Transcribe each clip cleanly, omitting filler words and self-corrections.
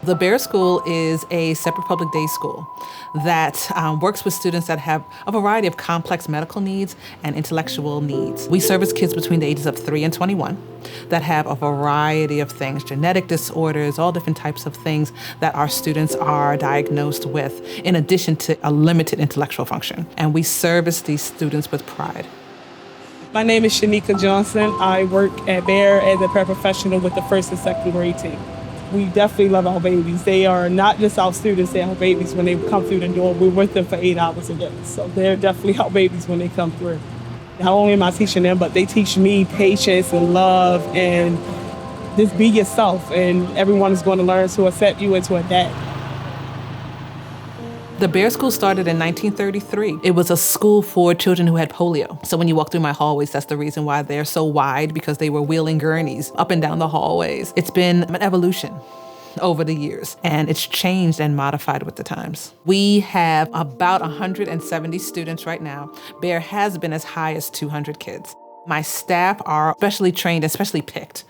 The Baer School is a separate public day school that works with students that have a variety of complex medical needs and intellectual needs. We service kids between the ages of 3 and 21 that have a variety of things, genetic disorders, all different types of things that our students are diagnosed with, in addition to a limited intellectual function. And we service these students with pride. My name is Shanika Johnson. I work at Baer as a paraprofessional with the first and second grade team. We definitely love our babies. They are not just our students, they're our babies when they come through the door. We're with them for 8 hours a day. So they're definitely our babies when they come through. Not only am I teaching them, but they teach me patience and love and just be yourself. And everyone is going to learn to accept you and to adapt. The Baer School started in 1933. It was a school for children who had polio. So when you walk through my hallways, that's the reason why they're so wide, because they were wheeling gurneys up and down the hallways. It's been an evolution over the years, and it's changed and modified with the times. We have about 170 students right now. Baer has been as high as 200 kids. My staff are specially trained and specially picked.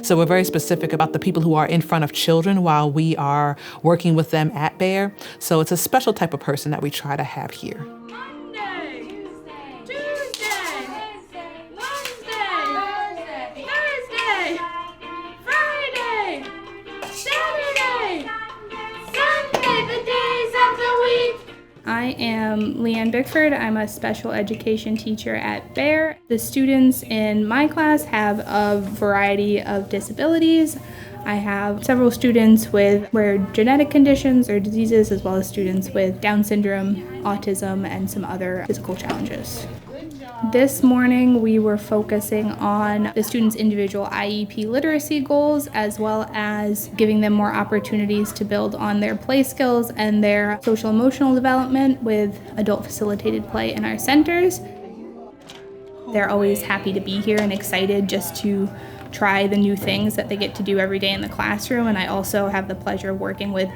So we're very specific about the people who are in front of children while we are working with them at Baer. So it's a special type of person that we try to have here. Monday, Tuesday, Wednesday, Thursday, Friday, Saturday, Sunday, the days of the week. I am Leanne Bickford. I'm a special education teacher at Baer. The students in my class have a variety of disabilities. I have several students with rare genetic conditions or diseases, as well as students with Down syndrome, autism, and some other physical challenges. This morning, we were focusing on the students' individual IEP literacy goals, as well as giving them more opportunities to build on their play skills and their social emotional development with adult facilitated play in our centers. They're always happy to be here and excited just to try the new things that they get to do every day in the classroom. And I also have the pleasure of working with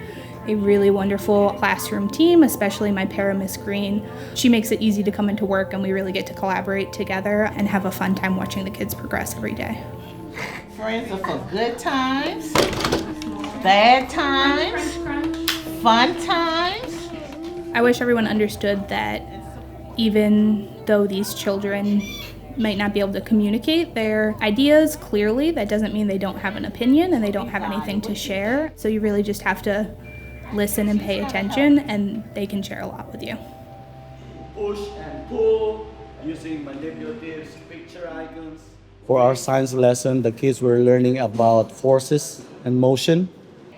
a really wonderful classroom team, especially my para, Miss Green. She makes it easy to come into work, and we really get to collaborate together and have a fun time watching the kids progress every day. Friends are for good times, bad times, fun times. I wish everyone understood that even though these children might not be able to communicate their ideas clearly, that doesn't mean they don't have an opinion and they don't have anything to share. So you really just have to listen and pay attention, and they can share a lot with you. Push and pull using manipulatives, picture icons. For our science lesson, the kids were learning about forces and motion.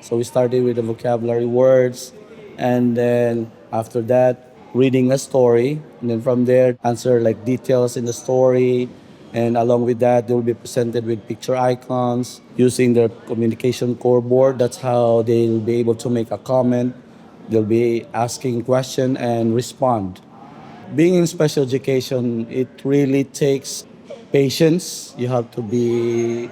So we started with the vocabulary words, and then after that, reading a story, and then from there, answer like details in the story. And along with that, they will be presented with picture icons using their communication core board. That's how they'll be able to make a comment. They'll be asking questions and respond. Being in special education, it really takes patience. You have to be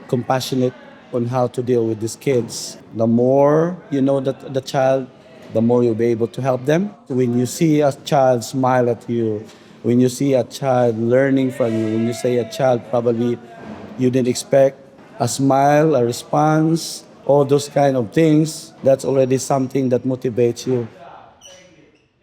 compassionate on how to deal with these kids. The more you know that the child, the more you'll be able to help them. When you see a child smile at you, when you see a child learning from you, when you see a child probably you didn't expect a smile, a response, all those kind of things, that's already something that motivates you.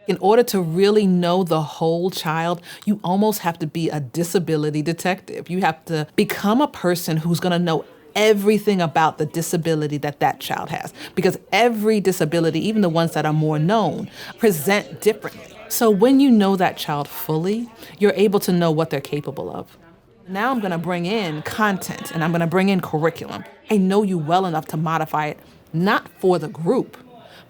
In order to really know the whole child, you almost have to be a disability detective. You have to become a person who's going to know everything about the disability that that child has, because every disability, even the ones that are more known, present differently. So when you know that child fully, you're able to know what they're capable of. Now I'm going to bring in content, and I'm going to bring in curriculum. I know you well enough to modify it, not for the group,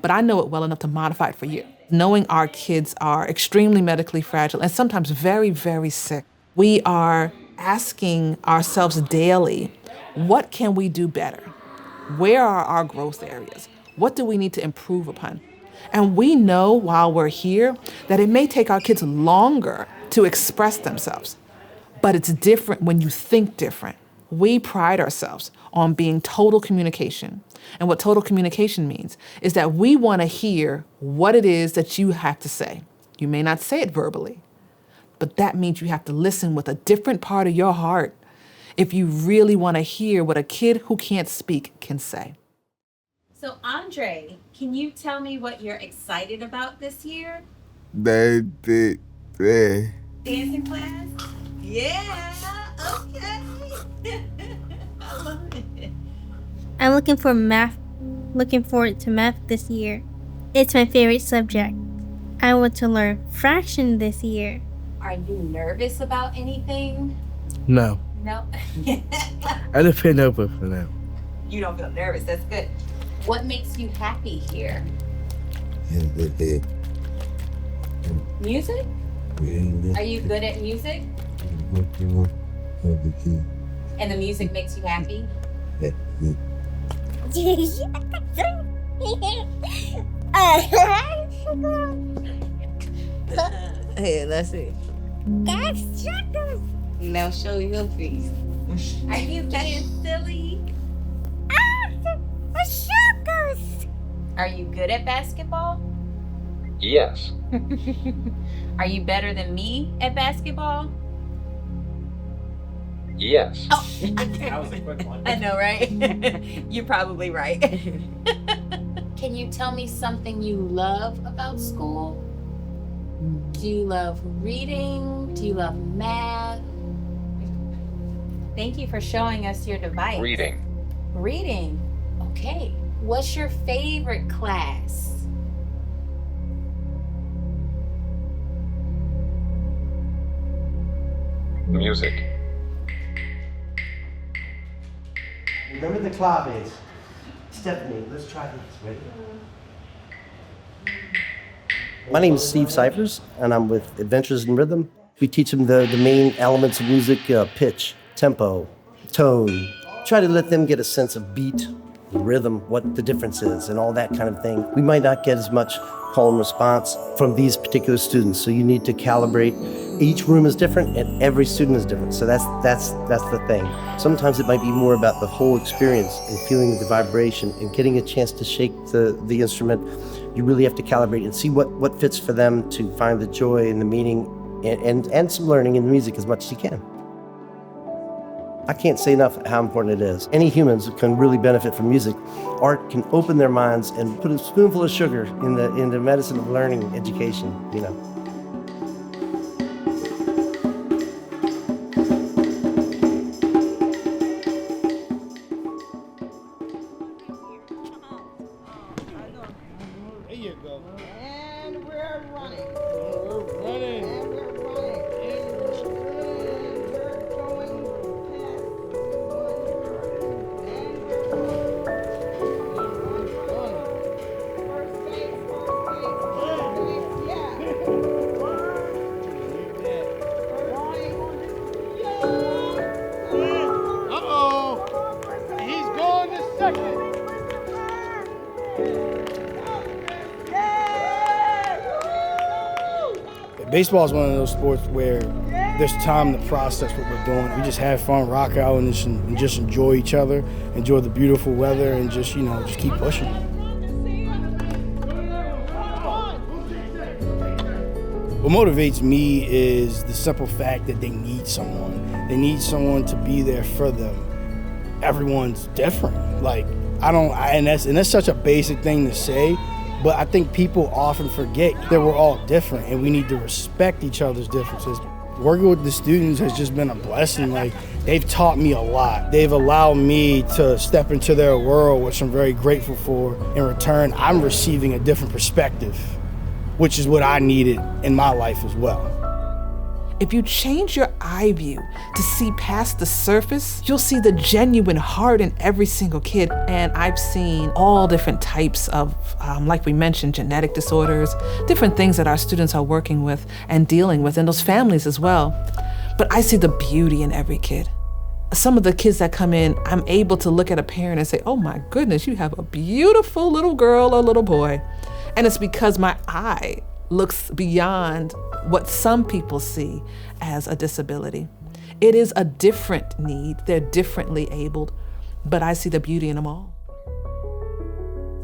but I know it well enough to modify it for you. Knowing our kids are extremely medically fragile and sometimes very, very sick, we are asking ourselves daily, what can we do better? Where are our growth areas? What do we need to improve upon? And we know while we're here that it may take our kids longer to express themselves, but it's different when you think different. We pride ourselves on being total communication. And what total communication means is that we want to hear what it is that you have to say. You may not say it verbally, but that means you have to listen with a different part of your heart if you really want to hear what a kid who can't speak can say. So, Andre, can you tell me what you're excited about this year? Baby, play. Dancing class? Yeah, okay. I love it. I'm looking forward to math this year. It's my favorite subject. I want to learn fraction this year. Are you nervous about anything? No. No. I just feel nervous for now. You don't feel nervous. That's good. What makes you happy here? Music? Are you good at music? And the music makes you happy? Hey, let's see. That's sugar. Now show your face. Are you being silly? Sugar. Are you good at basketball? Yes. Are you better than me at basketball? Yes. Oh, That was a quick one. I know, right? You're probably right. Can you tell me something you love about school? Do you love reading? Do you love math? Thank you for showing us your device. Reading. Reading. Okay. What's your favorite class? Music. Remember the claves. Stephanie, let's try this. Ready? My name is Steve Cyphers, and I'm with Adventures in Rhythm. We teach them the main elements of music, pitch, tempo, tone. Try to let them get a sense of beat, rhythm, what the difference is, and all that kind of thing. We might not get as much call and response from these particular students, so you need to calibrate. Each room is different, and every student is different, so that's the thing. Sometimes it might be more about the whole experience and feeling the vibration and getting a chance to shake the instrument. You really have to calibrate and see what fits for them to find the joy and the meaning and some learning in music as much as you can. I can't say enough how important it is. Any humans can really benefit from music. Art can open their minds and put a spoonful of sugar in the medicine of learning education, you know. There you go. And we're running. We're running. And we're running. And we're going past one. And we're running. First base, yeah. Uh-oh. He's going to second. Baseball is one of those sports where there's time to process what we're doing. We just have fun, rock out, and just enjoy each other, enjoy the beautiful weather, and just keep pushing. What motivates me is the simple fact that they need someone. They need someone to be there for them. Everyone's different. And that's such a basic thing to say. But I think people often forget that we're all different and we need to respect each other's differences. Working with the students has just been a blessing. They've taught me a lot. They've allowed me to step into their world, which I'm very grateful for. In return, I'm receiving a different perspective, which is what I needed in my life as well. If you change your eye view to see past the surface, you'll see the genuine heart in every single kid. And I've seen all different types of, like we mentioned, genetic disorders, different things that our students are working with and dealing with, and those families as well. But I see the beauty in every kid. Some of the kids that come in, I'm able to look at a parent and say, oh my goodness, you have a beautiful little girl or little boy. And it's because my eye looks beyond what some people see as a disability. It is a different need. They're differently abled, but I see the beauty in them all.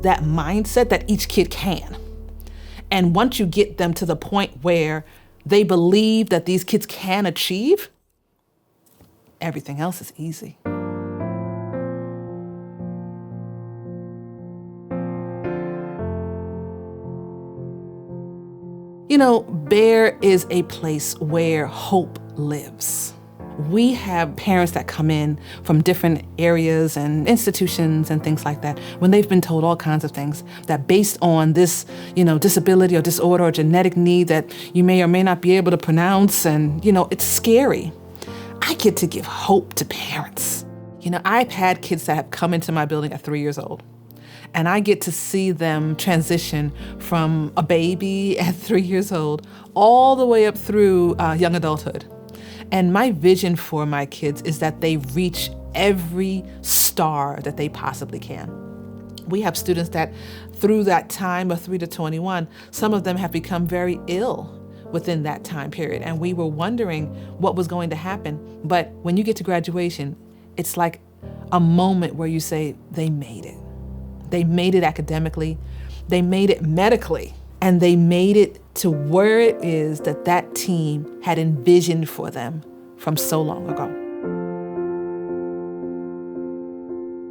That mindset that each kid can. And once you get them to the point where they believe that these kids can achieve, everything else is easy. You know, Baer is a place where hope lives. We have parents that come in from different areas and institutions and things like that when they've been told all kinds of things that based on this, disability or disorder or genetic need that you may or may not be able to pronounce, and, it's scary. I get to give hope to parents. I've had kids that have come into my building at 3 years old, and I get to see them transition from a baby at 3 years old all the way up through young adulthood. And my vision for my kids is that they reach every star that they possibly can. We have students that through that time of 3 to 21, some of them have become very ill within that time period. And we were wondering what was going to happen. But when you get to graduation, it's like a moment where you say, they made it. They made it academically, they made it medically, and they made it to where it is that team had envisioned for them from so long ago.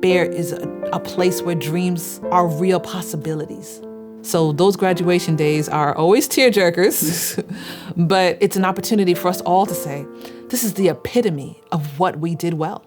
Baer is a place where dreams are real possibilities. So those graduation days are always tearjerkers, but it's an opportunity for us all to say, this is the epitome of what we did well.